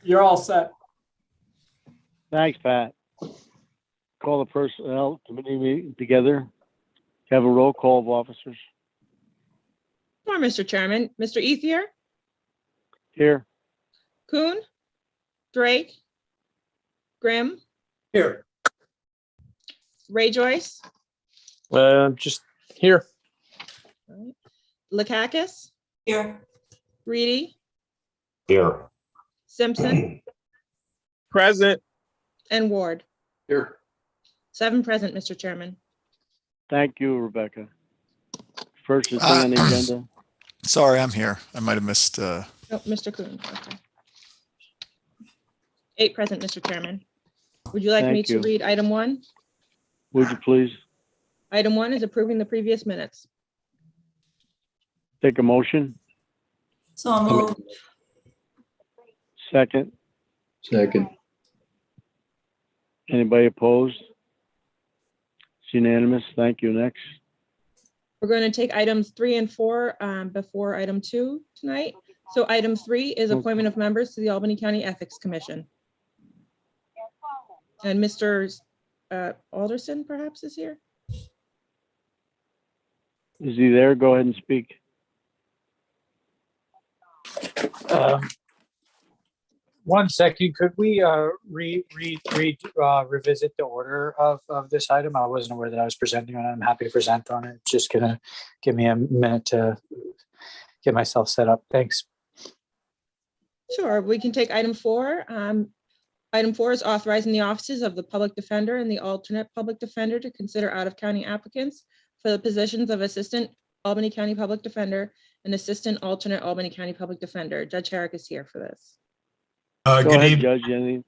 You're all set. Thanks, Pat. Call the personnel committee meeting together. Have a roll call of officers. Sure, Mr. Chairman. Mr. Ethier, Here. Kuhn, Drake, Grimm, Here. Ray Joyce, Just here. Lakakis, Here. Reedy, Here. Simpson, Present. and Ward. Here. 7 present, Mr. Chairman. Thank you, Rebecca. First thing on the agenda. Sorry, I'm here. I might have missed. Oh, Mr. Kuhn. Okay. 8 present, Mr. Chairman. Would you like me Thank to you. read item 1? Would you please Item 1 is approving the previous minutes. take a motion? So moved. Second. Second. Anybody opposed? It's unanimous. Thank you. Next. We're going to take items 3 and 4 before item 2 tonight. So item 3 is appointment of members to the Albany County Ethics Commission. And Mr. Alderson perhaps is here. Is he there? Go ahead and speak. One second, could we revisit the order of this item? I wasn't aware that I was presenting on it. I'm happy to present on it. Just gonna give me a minute to get myself set up. Thanks. Sure, we can take item 4. Item 4 is authorizing the offices of the public defender and the alternate public defender to consider out-of-county applicants for the positions of Assistant Albany County Public Defender and Assistant Alternate Albany County Public Defender. Judge Herrick is here for this. Go Good ahead, evening. Judge. Anything?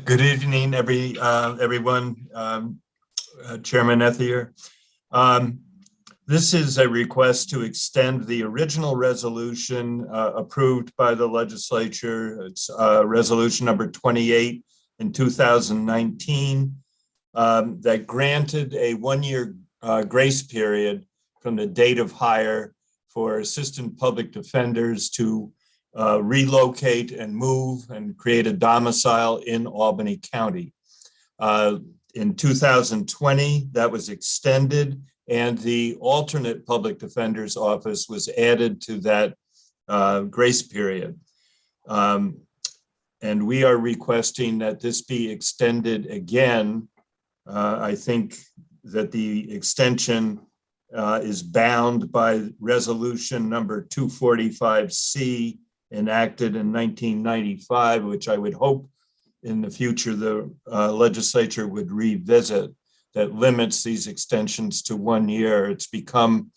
Good evening, everyone. Chairman Ethier. This is a request to extend the original resolution approved by the legislature. It's resolution number 28 in 2019 that granted a 1-year grace period from the date of hire for assistant public defenders to relocate and move and create a domicile in Albany County. In 2020, that was extended, and the alternate public defender's office was added to that grace period. And we are requesting that this be extended again. I think that the extension is bound by resolution number 245C enacted in 1995, which I would hope in the future the legislature would revisit, that limits these extensions to 1 year. It's become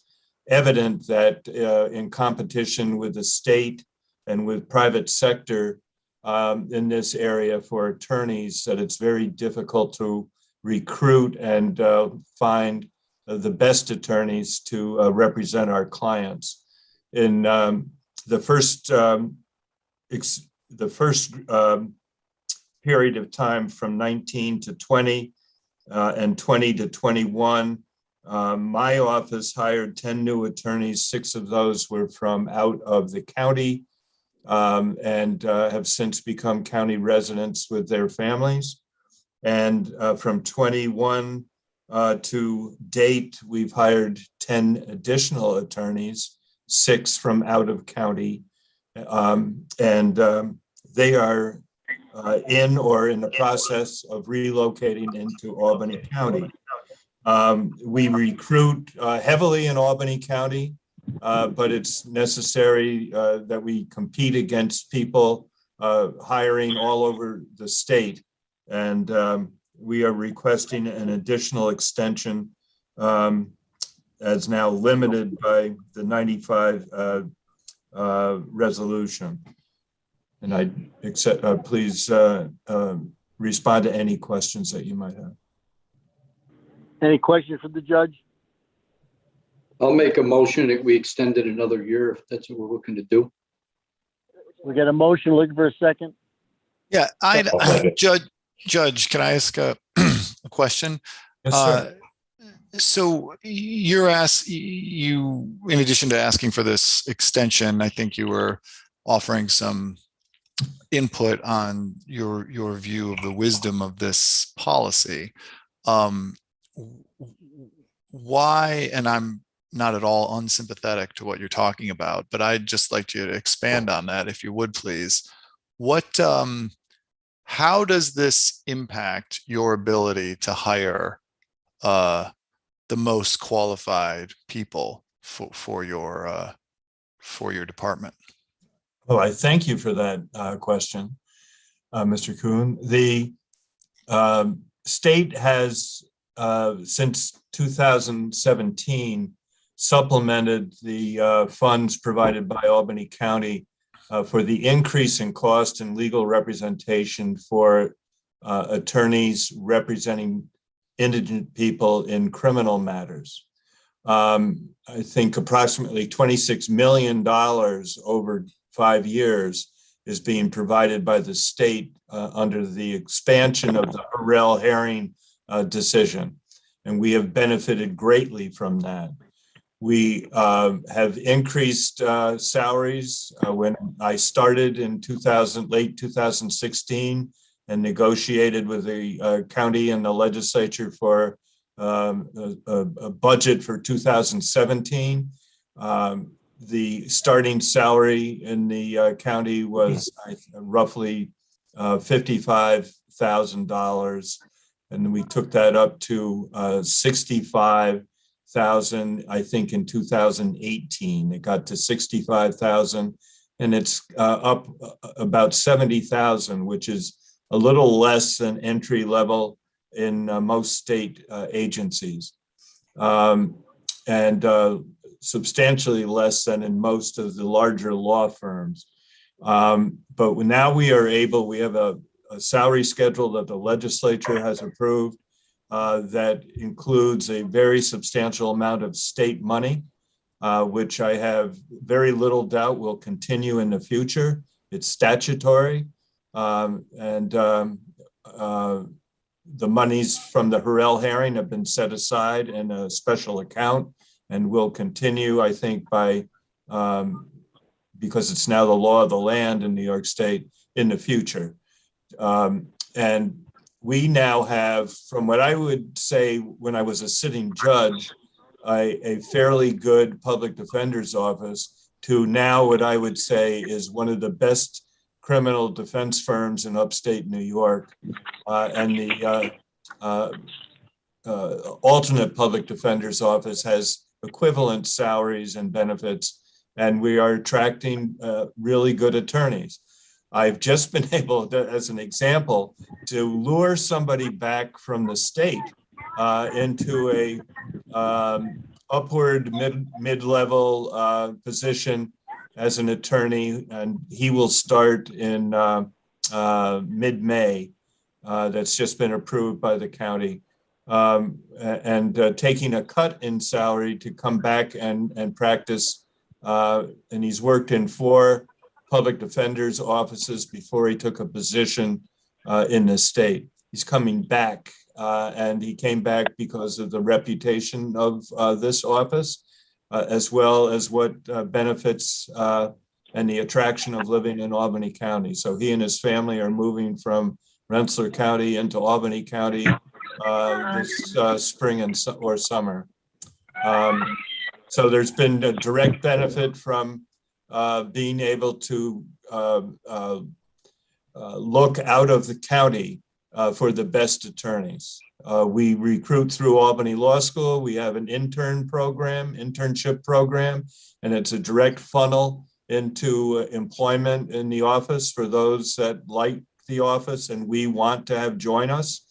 evident that in competition with the state and with private sector in this area for attorneys, that it's very difficult to recruit and find the best attorneys to represent our clients. In the first period of time from 19 to 20 and 20 to 21, my office hired 10 new attorneys. 6 of those were from out of the county and have since become county residents with their families. And from 21 to date, we've hired 10 additional attorneys, 6 from out of county, and they are in or in the process of relocating into Albany County. We recruit heavily in Albany County, but it's necessary that we compete against people hiring all over the state. And we are requesting an additional extension as now limited by the 95 resolution. And I accept, please respond to any questions that you might have. Any questions for the judge? I'll make a motion that we extend it another year if that's what we're looking to do. We got a motion. Looking for a second. Yeah, Judge, can I ask a question? Yes, sir. So you, in addition to asking for this extension, I think you were offering some input on your view of the wisdom of this policy. Um, why, and I'm not at all unsympathetic to what you're talking about, but I'd just like you to expand on that, if you would, please. What, how does this impact your ability to hire the most qualified people for your department? Well, I thank you for that question, Mr. Kuhn. The state has, since 2017, supplemented the funds provided by Albany County for the increase in cost and legal representation for attorneys representing indigent people in criminal matters. I think approximately $26 million over 5 years is being provided by the state under the expansion of the Harrell Herring decision. And we have benefited greatly from that. We have increased salaries. When I started in late 2016 and negotiated with the county and the legislature for a budget for 2017, the starting salary in the county was roughly $55,000, and we took that up to $65,000. I think in 2018 it got to $65,000, and it's up about $70,000, which is a little less than entry level in most state agencies, and substantially less than in most of the larger law firms. But now we have a salary schedule that the legislature has approved that includes a very substantial amount of state money, which I have very little doubt will continue in the future. It's statutory, and the monies from the Harrell Herring have been set aside in a special account and will continue, I think, because it's now the law of the land in New York State in the future. And we now have, from what I would say when I was a sitting judge, a fairly good public defender's office, to now what I would say is one of the best criminal defense firms in upstate New York, and the alternate public defender's office has equivalent salaries and benefits, and we are attracting really good attorneys. I've just been able to, as an example, to lure somebody back from the state into a upward mid-level position as an attorney, and he will start in mid-May. That's just been approved by the county, and taking a cut in salary to come back and practice. And he's worked in 4 public defenders' offices before he took a position in the state. He's coming back, and he came back because of the reputation of this office, as well as what benefits and the attraction of living in Albany County. So he and his family are moving from Rensselaer County into Albany County this spring or summer. So there's been a direct benefit from being able to look out of the county for the best attorneys. We recruit through Albany Law School. We have an internship program, and it's a direct funnel into employment in the office for those that like the office and we want to have join us.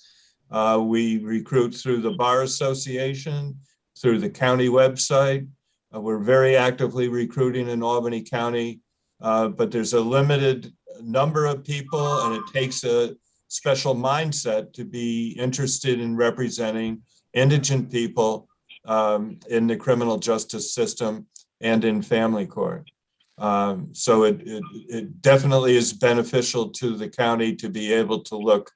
We recruit through the Bar Association, through the county website. We're very actively recruiting in Albany County, but there's a limited number of people, and it takes a special mindset to be interested in representing indigent people in the criminal justice system and in family court. So it definitely is beneficial to the county to be able to look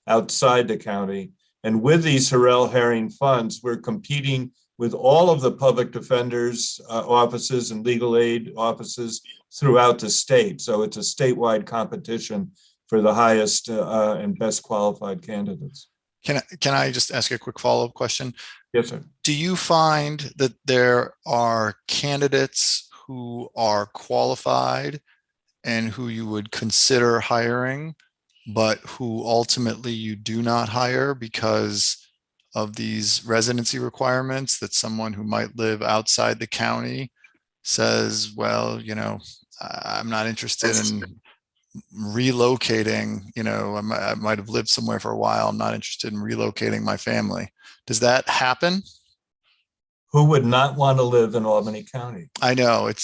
outside the county. And with these Harrell Herring funds, we're competing with all of the public defenders' offices and legal aid offices throughout the state. So it's a statewide competition for the highest and best qualified candidates. Can I just ask a quick follow-up question? Yes, sir. Do you find that there are candidates who are qualified and who you would consider hiring, but who ultimately you do not hire because of these residency requirements, that someone who might live outside the county says, well, I'm not interested in relocating, I might have lived somewhere for a while. I'm not interested in relocating my family. Does that happen? Who would not want to live in Albany County? I know it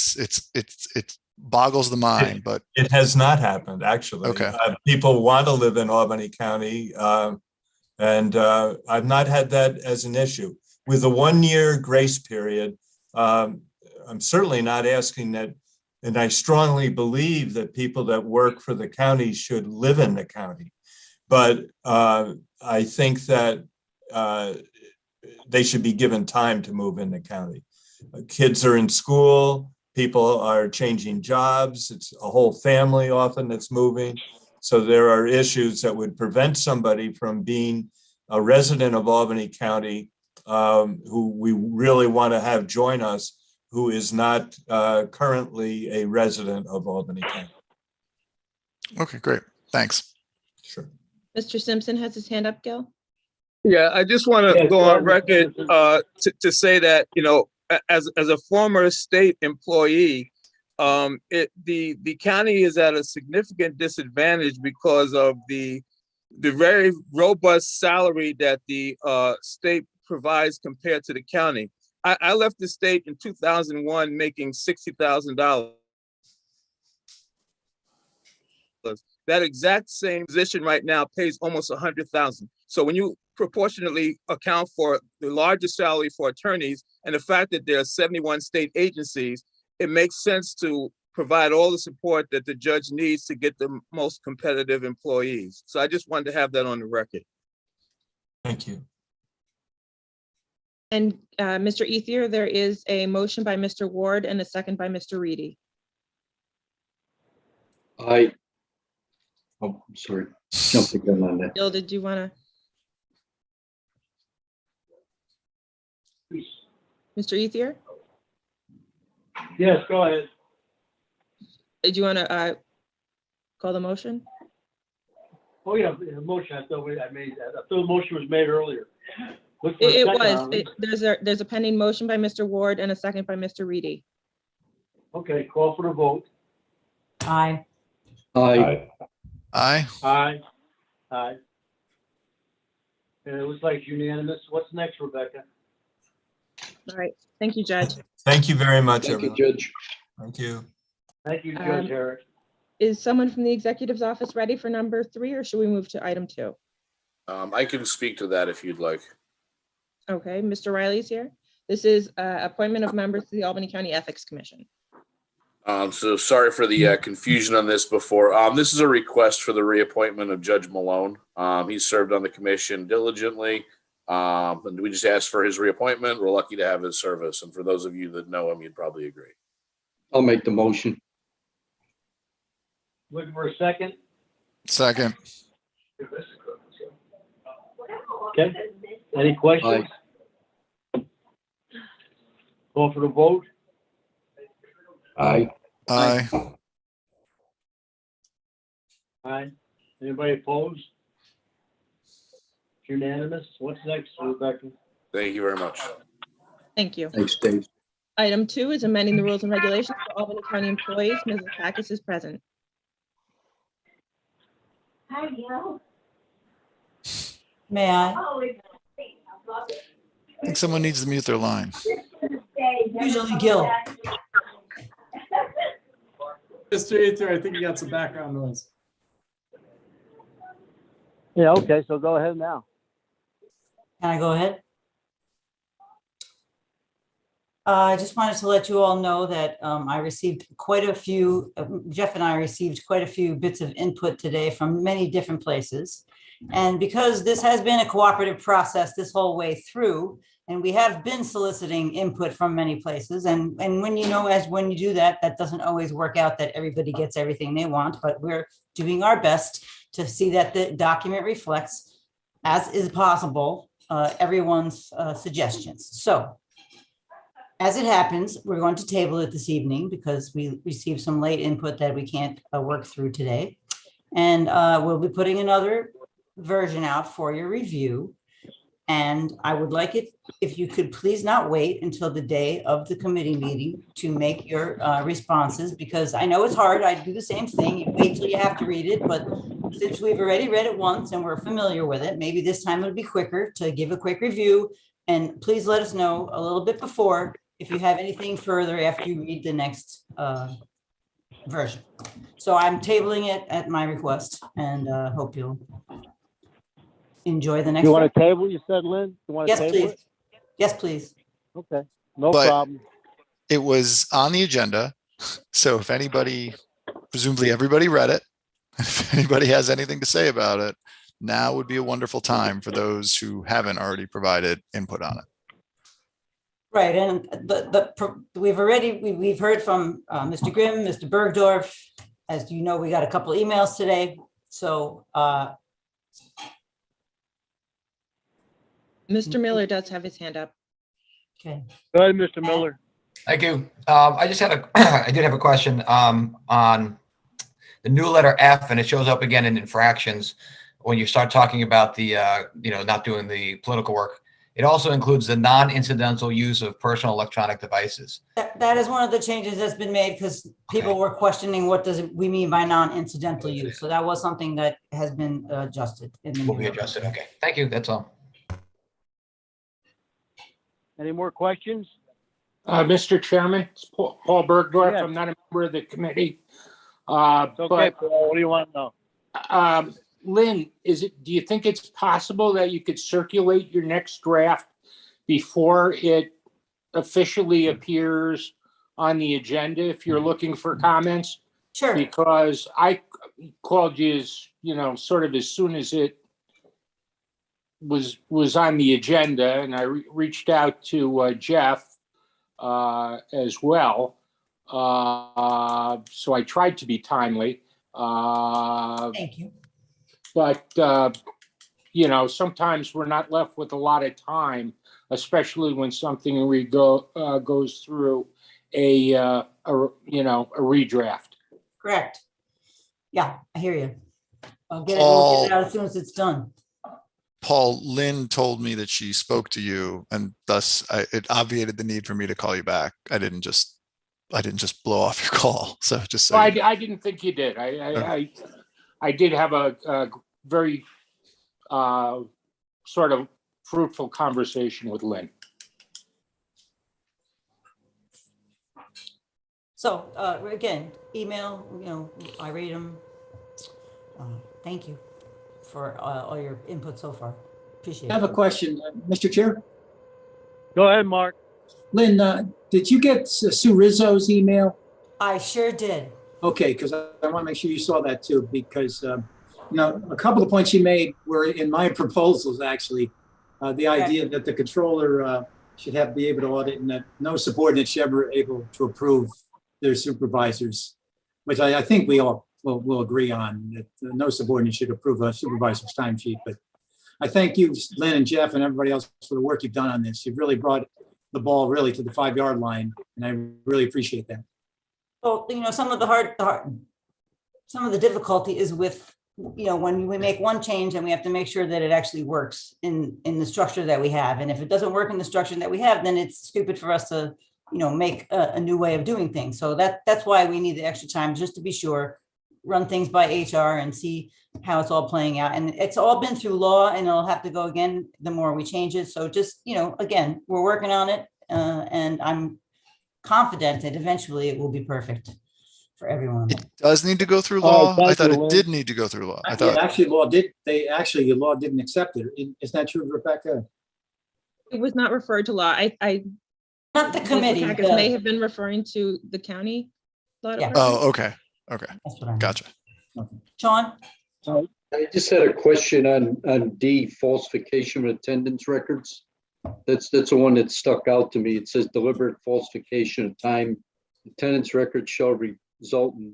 boggles the mind, but It has not happened, actually. Okay. People want to live in Albany County, and I've not had that as an issue. With a 1-year grace period, I'm certainly not asking that, and I strongly believe that people that work for the county should live in the county. But I think that they should be given time to move in the county. Kids are in school, people are changing jobs, it's a whole family often that's moving. So there are issues that would prevent somebody from being a resident of Albany County who we really want to have join us, who is not currently a resident of Albany County. okay, great. Thanks. Sure. Mr. Simpson has his hand up, Gil. Yeah, I just want to Yes, go go on ahead, record Mr. to say that, as a former state employee, the county is at a significant disadvantage because of the very robust salary that the state provides compared to the county. I left the state in 2001 making $60,000. That exact same position right now pays almost $100,000. So when you proportionately account for the largest salary for attorneys and the fact that there are 71 state agencies, it makes sense to provide all the support that the judge needs to get the most competitive employees. So I just wanted to have that on the record. Thank you. And Mr. Ethier, there is a motion by Mr. Ward and a second by Mr. Reedy. I'm sorry, jumped the gun on that. Gil, did you want to? Mr. Ethier, Yes, go ahead. did you want to call the motion? Oh, yeah, the motion, I thought I made that. I thought the motion was made earlier. Look for a It second was. on it. There's a pending motion by Mr. Ward and a second by Mr. Reedy. Okay, call for the vote. Aye. Aye. Aye. Aye. Aye. And it looks like unanimous. What's next, Rebecca? All right. Thank you, Judge. Thank you very much, Thank you, everyone. Judge. Thank you. Thank you, Judge Harris. Is someone from the executive's office ready for number 3, or should we move to item 2? I can speak to that if you'd like. Okay, Mr. Riley's here. This is appointment of members to the Albany County Ethics Commission. So sorry for the confusion on this before. This is a request for the reappointment of Judge Malone. He's served on the commission diligently. And we just asked for his reappointment. We're lucky to have his service. And for those of you that know him, you'd probably agree. I'll make the motion. Looking for a second? Second. Okay. Any questions? Call for the vote. Aye. Aye. Aye. Anybody opposed? Unanimous. What's next, Rebecca? Thank you very much. Thank you. Thanks, Dave. Item 2 is amending the rules and regulations for Albany County employees. Mrs. Backus is present. May I? I think someone needs to mute their line. Usually Gil. Mr. Ether, I think you got some background noise. Yeah, okay, so go ahead now. Can I go ahead? I just wanted to let you all know that I received quite a few, Jeff and I received quite a few bits of input today from many different places. And because this has been a cooperative process this whole way through, and we have been soliciting input from many places, and when you know, as when you do that, that doesn't always work out that everybody gets everything they want, but we're doing our best to see that the document reflects, as is possible, everyone's suggestions. So as it happens, we're going to table it this evening because we received some late input that we can't work through today. And we'll be putting another version out for your review. And I would like it if you could please not wait until the day of the committee meeting to make your responses, because I know it's hard. I do the same thing. You wait till you have to read it, but since we've already read it once and we're familiar with it, maybe this time it'll be quicker to give a quick review. And please let us know a little bit before if you have anything further after you read the next version. So I'm tabling it at my request and hope you'll enjoy the next. You want one. to table, you said, Lynn? You want to Yes, table please. it? Yes, please. Okay, no But- problem. It was on the agenda. So if anybody, presumably everybody read it, if anybody has anything to say about it, now would be a wonderful time for those who haven't already provided input on it. Right, and we've heard from Mr. Grimm, Mr. Bergdorf. As you know, we got a couple emails today. So Mr. Miller does have his hand up. okay. Go ahead, Mr. Miller. Thank you. I just had I did have a question on the new letter F, and it shows up again in infractions when you start talking about the, not doing the political work. It also includes the non-incidental use of personal electronic devices. That is one of the changes that's been made because people were questioning what does we mean by non-incidental use. So that was something that has been adjusted. Will be adjusted. Okay. Thank you. That's all. Any more questions? Mr. Chairman, it's Paul Bergdorf. Yes. I'm not a member of the committee. It's okay, Paul. What do you want to know? Lynn, do you think it's possible that you could circulate your next draft before it officially appears on the agenda if you're looking for comments? Sure. Because I called you sort of as soon as it was on the agenda, and I reached out to Jeff as well. So I tried to be timely. Thank you. But, sometimes we're not left with a lot of time, especially when something goes through a redraft. Correct. Yeah, I hear you. We'll get it out as soon as it's done. Paul, Lynn told me that she spoke to you, and thus it obviated the need for me to call you back. I didn't just blow off your call. So just so Well, I didn't think you did. I did have a very sort of fruitful conversation with Lynn. So again, email, I read them. Thank you for all your input so far. Appreciate it. I have a question, Mr. Chair. Go ahead, Mark. Lynn, did you get Sue Rizzo's email? I sure did. Okay, because I want to make sure you saw that too, because a couple of points she made were in my proposals, actually. The idea that the controller should be able to audit, and that no subordinate should ever able to approve their supervisors, which I think we all will agree on, that no subordinate should approve a supervisor's timesheet. But I thank you, Lynn and Jeff and everybody else, for the work you've done on this. You've really brought the ball really to the 5-yard line, and I really appreciate that. Well, some of the difficulty is with, when we make one change and we have to make sure that it actually works in the structure that we have. And if it doesn't work in the structure that we have, then it's stupid for us to, make a new way of doing things. So that's why we need the extra time, just to be sure, run things by HR and see how it's all playing out. And it's all been through law, and it'll have to go again the more we change it. So just, again, we're working on it, and I'm confident that eventually it will be perfect for everyone. It does need to go through law. I thought Lynn. it did need to go through law. I thought Actually, the law didn't accept it. Isn't that true, Rebecca? It was not referred to law. I Not the committee. Packets may have been referring to the county law Yeah. department. Oh, okay. Okay. That's what I meant. Gotcha. Sean? I just had a question on D, falsification of attendance records. That's the one that stuck out to me. It says deliberate falsification of time. Attendance records shall result in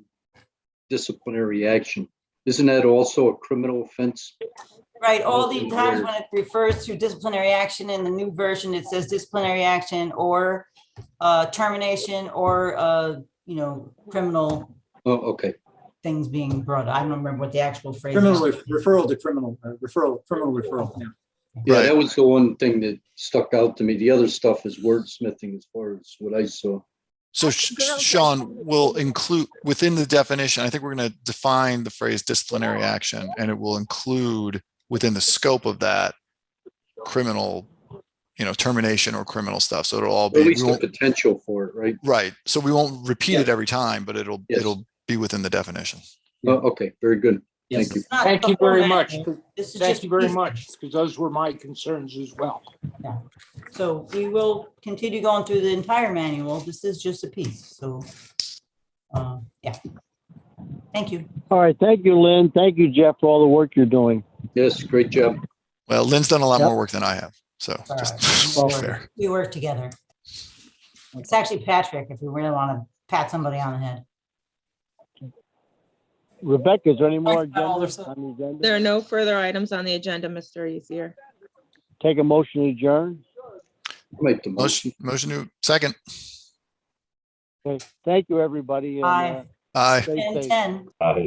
disciplinary action. Isn't that also a criminal offense? Right, all the times when it refers to disciplinary action in the new version, it says disciplinary action or termination or, criminal Oh, okay. things being brought. I don't remember what the actual phrase Criminal is. referral to criminal, criminal referral, yeah. Yeah, Right. that was the one thing that stuck out to me. The other stuff is wordsmithing as far as what I saw. So Sean will include within the definition, I think we're going to define the phrase disciplinary action, and it will include within the scope of that criminal, termination or criminal stuff. So it'll all be, At least the potential for it, right? right. So we won't repeat it every time, but it'll be within the definition. Oh, okay, very good. Yes. Thank you. Thank you very much. This is Thank just you very piece- much, because those were my concerns as well. Yeah. So we will continue going through the entire manual. This is just a piece. So, yeah. Thank you. All right. Thank you, Lynn. Thank you, Jeff, for all the work you're doing. Yes, great job. Well, Lynn's done a lot Yep. more work than I have. So All just right. fair. We work together. It's actually Patrick, if you really want to pat somebody on the head. Rebecca, is there any more Thanks, Paul. agendas on the agenda? There are no further items on the agenda, Mr. Easier. Take a motion to adjourn. Make the motion. Motion to second. Okay. Thank you, everybody. And, Aye. Aye. stay safe. 10-10. Aye.